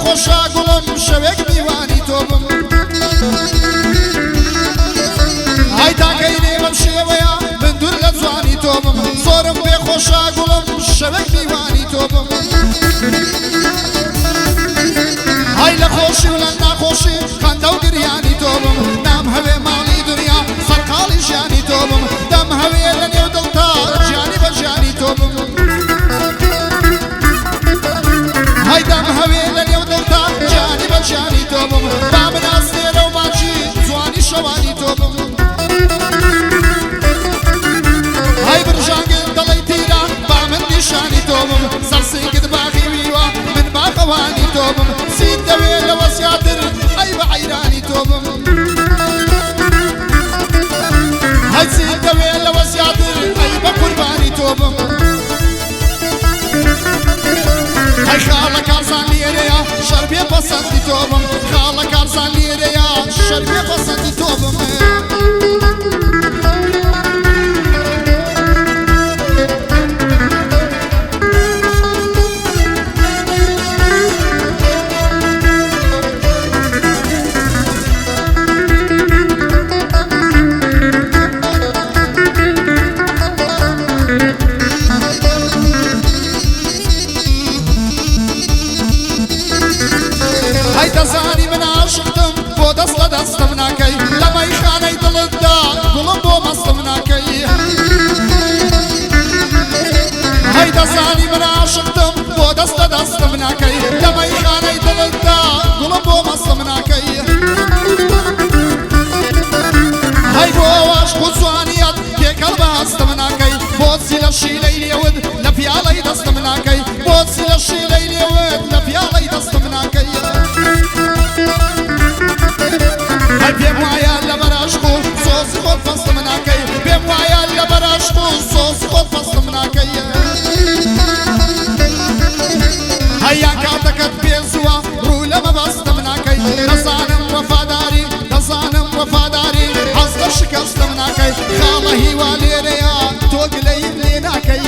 بێخۆشە گوڵم شەوێک میوانی تۆ بم ئای تاکەینێ بەم شێوەیە من دوور لە جوانی تۆ بم زۆرم بێخۆشە گوڵم شەوێک میوانی تۆ بم ئای لە خۆشی و لە ناخۆشی خەندە و گریانی تۆ بم نام هەوێ ماڵی دنیا سەرقاڵی ژیانی تۆ بم دەم هەوێ لە نێو دڵتا گیانی بە ژیانی تۆ بم ئای دەم هەوێ لە نێو دڵتا گیانی بە ژیانی تۆ بم با بناسێرە و ماچی جوانی شەوانی تۆ بم ئای برژانگن دڵی تیرە با من نیشانی تۆ بم سەرسینگت باغی ویوە من باخەوانی تۆ بم سید دەوێ لەوە زیاتر ئەی بە عەیرانی تۆ بم ئەی سید دەوێ لەوە زیاتر ئەی بە قوربانی تۆ بم ئەی خاڵە کارزان لێرەیە شەر بێ پەسەندی تۆ بم خاڵە کارزان لێرەیە شەر بێ پەسەندی تۆ بم دەزانی من عاشقتم بۆ دەست لە دەستم ناکەی لە مەیخانەی دڵتدا گوڵم بۆ مەستم ناکەی هەی دەزانی من عاشقتم بۆ دەست لە دەستم ناکەی لە مەیخانەی دڵتدا گوڵم بۆ مەستم ناکەی هەی بۆ عاشق و جوانیەت تێکەڵ بە هەستم ناکەی بۆچی لە شیلەی لێوت لە پیاڵەی دەستم ناکەی بۆچی لە شیلەی لێوت لە پیاڵەی دەستم ناکەی ئەی پێم وایە لەبەر عاشق و سۆزی خۆت فەستم ناکەی پێم وایە لەبەر عاشق و سۆزی خۆت فەستم ناکەی هەیان کاتەکەت پێزووە ڕوو لەمە بەستم ناکەی دەزانم وەفاداری دەزانم وەفاداری حەز لە شکەستم ناکەی خاڵە هیوا لێرەیە تۆ گلەیم لێ ناکەی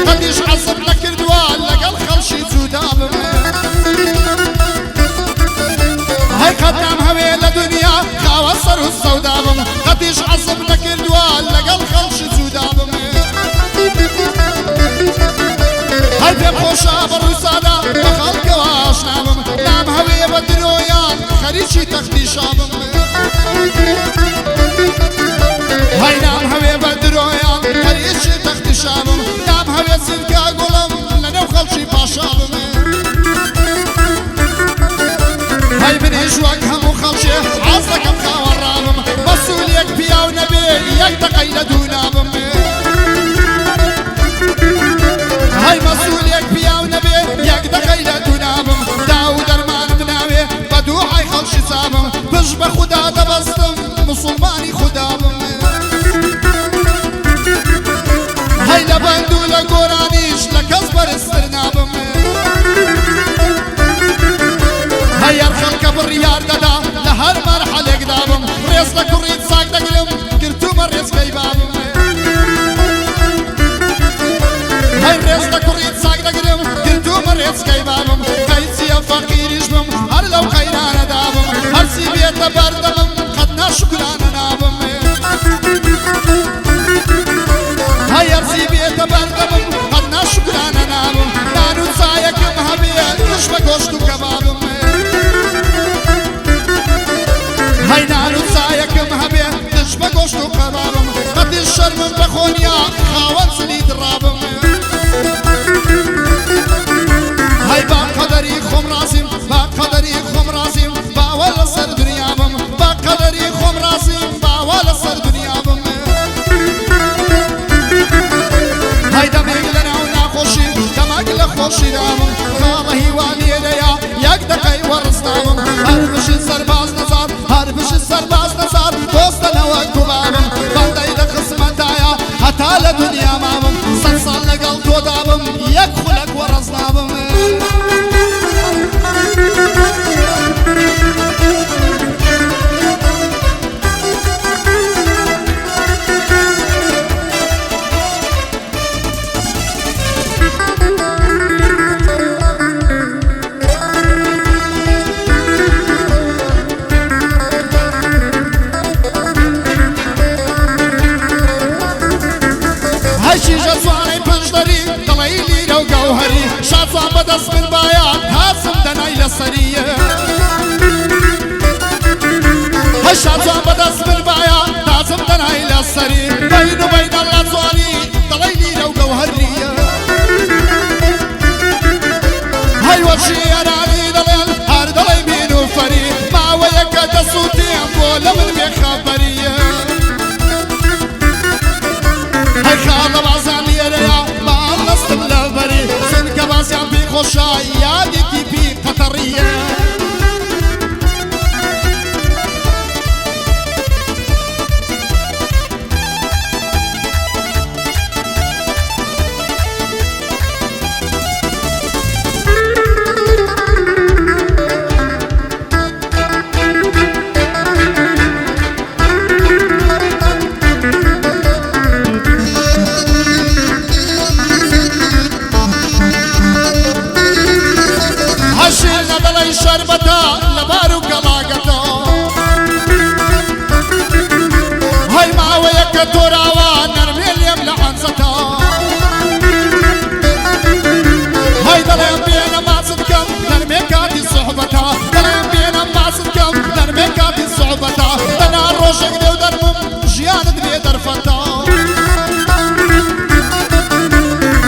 قدیش عصب نکردوە لەگەڵ خەڵشی جودا بم هەی قەتنام هەوێ لە دنیا خاوە سەر و سەودا بم قدیش عصب نکردوە لەگەڵ خەڵشی جودا بم هەی پێم خۆشە بەڕووی سادا بە خەڵکەوە ئاشنا بم نام هەوێ بە درۆیان خەریکی تەختیشا بم هەی نام هەوێ بە درۆیان خەریکی تەختیشا بم هەوێ سرکا گوڵم لەنێو خەڵکی پاشا بمێ هەی منیش وەک هەموو خەڵکێ حەز دەکەم خاوەڕابم مەسوولێک پیاو نەبێ یەک دەقەی لە دوو نابمێ هەی مەسوولێک پیاو نەبێ یەک دەقەی لە دوو نابم داو دەرمانم ناوێ بە دووعای خەڵکی چابم پشت بە خودا دەبەستم موسڵمانی خودا بمێ هەی لە بەند و لە گۆرانیش لە کەس بەرزتر نابم هەی هەر خەڵکە بڕیار دەدا لە هەر مەرحەلێک دابم ڕێز لە کوڕی چاک دەگرم گرتومە ڕێزگەی بابم هەی ڕێز لە کوڕی چاک دەگرم گرتومە ڕێزگەی بابم قەیچیە فەقیریش بم هەر لەو قەیرانە دابم هەرچی بێتە بەردەمم قەت ناشکرانە نابم هەی هەرچی بێتە بەردەمم قەت ناشکرانە نابم نان و چایەکم هەبێ دژ بە گۆشت و کەبابم هەی نان و چایەکم هەبێ دژ بە گۆشت و کەبابم قەتیش شەرمم بە خۆنیا خاوەن سلی درابم هەی با قەدەری خۆم رازیم با قەدەری خۆم رازیم باوە لەسەر دنیابم با قەدەری خۆم رازیم باوە لەسەر دنیابم هەی دەمێک لە ناو ناخۆشی دەمەک لە خۆشی دابم خاڵە هیوا لێرەیە سرباز نزار هربش سرباز نزار دوستنا وكبابم بندي لقسمتايا حتى لدنيا مامم سنصال لقل تودابم يكخلك ورزنابم شاطان بدس من بايات هاسم دناي للسرية شاطان بدس من بايات هاسم دناي للسرية بين وبين الأزوالي دليلي لو جوهرية هاي وشي أنا دليل هار دلي بينو فريق ما وياك تصوتي ولا من بخبرية هاي خاطب عزامي يا ما نستم لبري كباسيان في خوشايادك في قطرية شربتا لبارو قلاقتا هاي ما ويك توراوا نرميل يملا عنزتا هاي دلين بينا ما صدقم نرميكاتي صحبتا دلين بينا ما صدقم نرميكاتي صحبتا دنا روشك ديو درمم جيان دبي درفتا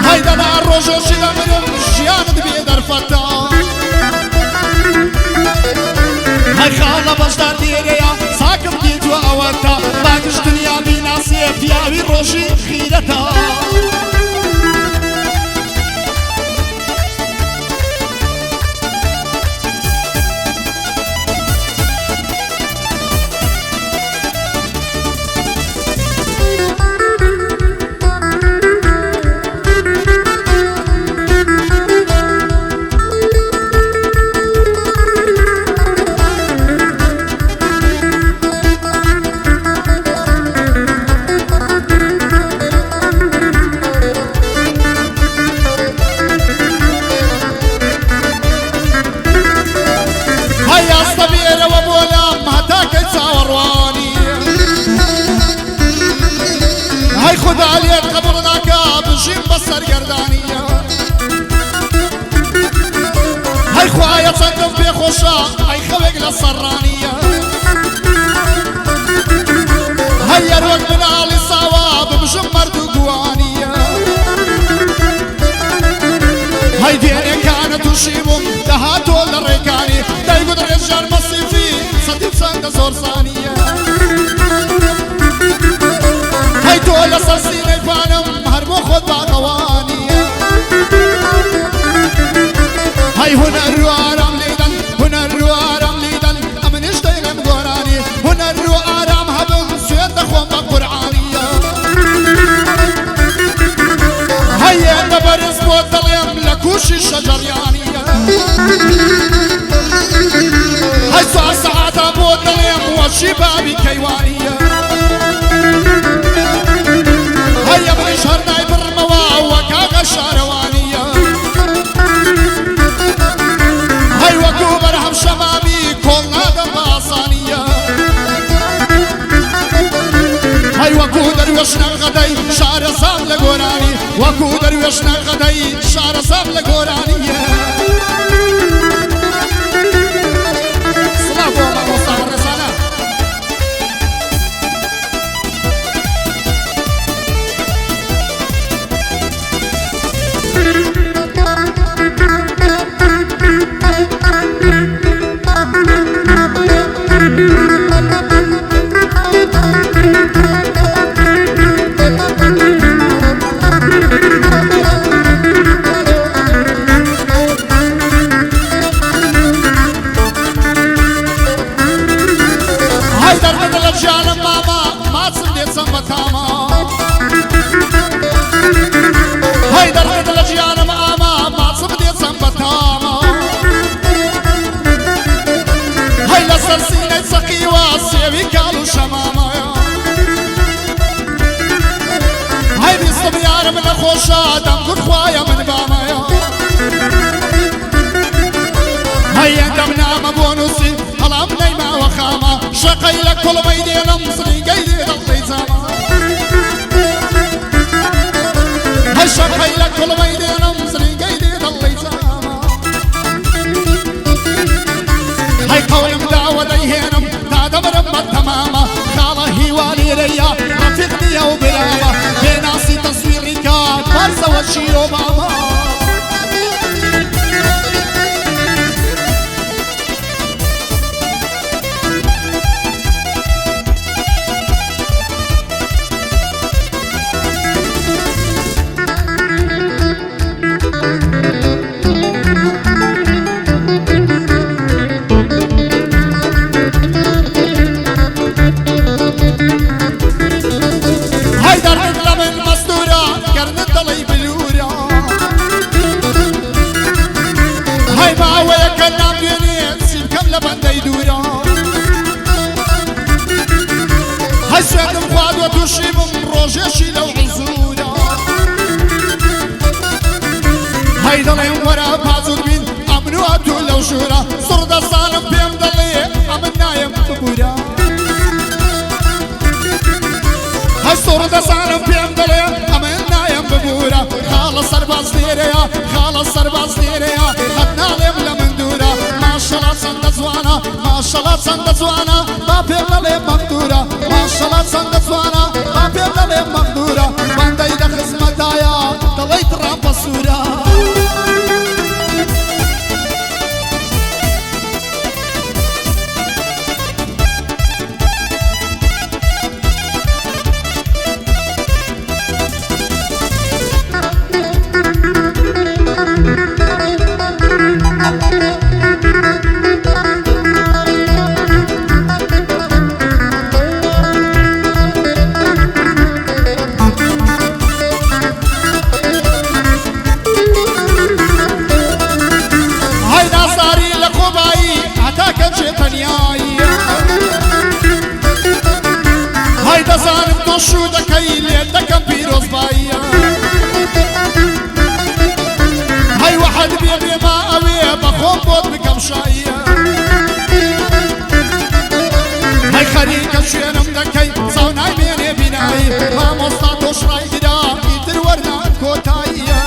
هاي دنا روشك شدمم جيان دبي درفتا هاي خاله بشدار ديريا ساكم ديت وأوتا باقش دنيا بناسية فياوي روشي خيرتا هاي خد عليك قبرناك بنشيم بصر قردانية هاي خوايا تصدف في خوشا هاي خوق للصرانية هاي يروق من آلي صواب بمشمر دقوانية هاي ديني كانت وشيبهم دهاتو للريكاني دا يقدر الرجال مصيفي صديق سند زورسانية هاي تولى سلسيني فانم هربو خد باقوانية هاي هنا الروارم ليدن هنا الروارم ليدن امنش دينم قراني هنا الروارم هبم سويت اخوان بقرعانية هاي انا برز بود دليم لكوش الشجريانية هاي ساعة ساعة بود دليم وشبابي كيوانية هيا من شهرنا برموا وكاغا شاروانية هاي وكو برهم شمامي كلنا دماصانية هاي وكو دروشنا غداي شار صام لقوراني وكو دروشنا غداي شار صام لقورانية صلاة الله وصحبه الرسالة جانم ماما ماچم دێچەم بە تاما هەی دەڕێت لە ژیانم ئاما ماچم دێچەم بە تاما هەی لەسەر سینەی چەقیوە سێوی کاڵ و شەمامەیە هەی بیستم یارم نەخۆشە دەمگوت خوایە من بامەیە هەی ئەندەم نامە بۆ نووسی هەڵام نەیماوە خامە شەقەی لە کوڵمەی دێنم سرینگەی دێ دڵی جامە هەی شەقەی لە کوڵمەی دێنم سرینگەی دێ دڵی جامە هەی قەولم داوە دەیهێنم تا دەمرم بە تەمامە خاڵە هیوالێرەیە ڕەفیق نییە و برامە پێناسی تەسویری کات بەرزەوە شیرۆ مامە هەسوێتم خوادوە تووشیبم ڕۆژێشی لەو حزورە هەی دەڵێم وەرە پازور بین ئەمن و ئەتوو لەو ژوورە سوڕدە ساڵم پێم دەڵێ ئەمن نایم ببوورە هەی سوڕدە ساڵم پێم دەڵێ ئەمن نایم ببوورە خاڵە سەرباز لێرەیە خاڵە سەرباز لێرەیە هەت ناڵێم لە من دوورە ماشەڵا چەندە جوانە ماشەڵا چەندە جوانە با پێم دەڵێ مەقدورە ماشەڵا چەندە جوانە با پێم دەڵێ مەقدورە بەندەی لە خزمەتایە دەڵێیت ڕاپە سوورە هەی دەزانم تۆ شوو دەکەی لێ دەکەم پیرۆزباییە هەی وەحەد بێ بێما ئەوێ بەخۆم بۆت بکەم شاییە هەی خەریکە شوێنم دەکەی چاو نایمێنێ بینایی مامۆستا تۆش ڕای گرا ئیتر وەرنا کۆتاییە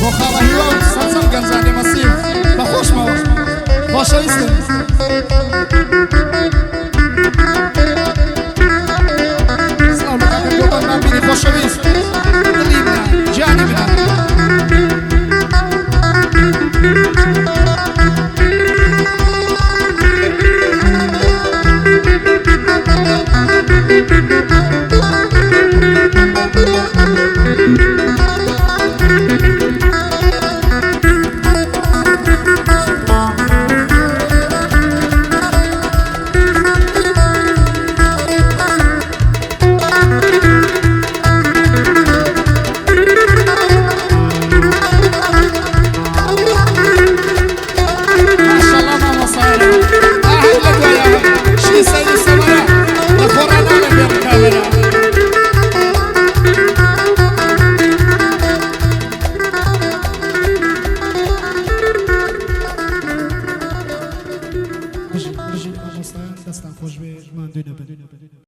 بۆ خاڵە هیوا و سەرجەم گەنجانێ مەسیح بەخۆشمەوە خۆشەویستم سڵاو لە کاکە گۆبان مابینی خۆشەویست دڵی منە گیانی منە دەستان خۆش بێ ژمان دوێ نەبن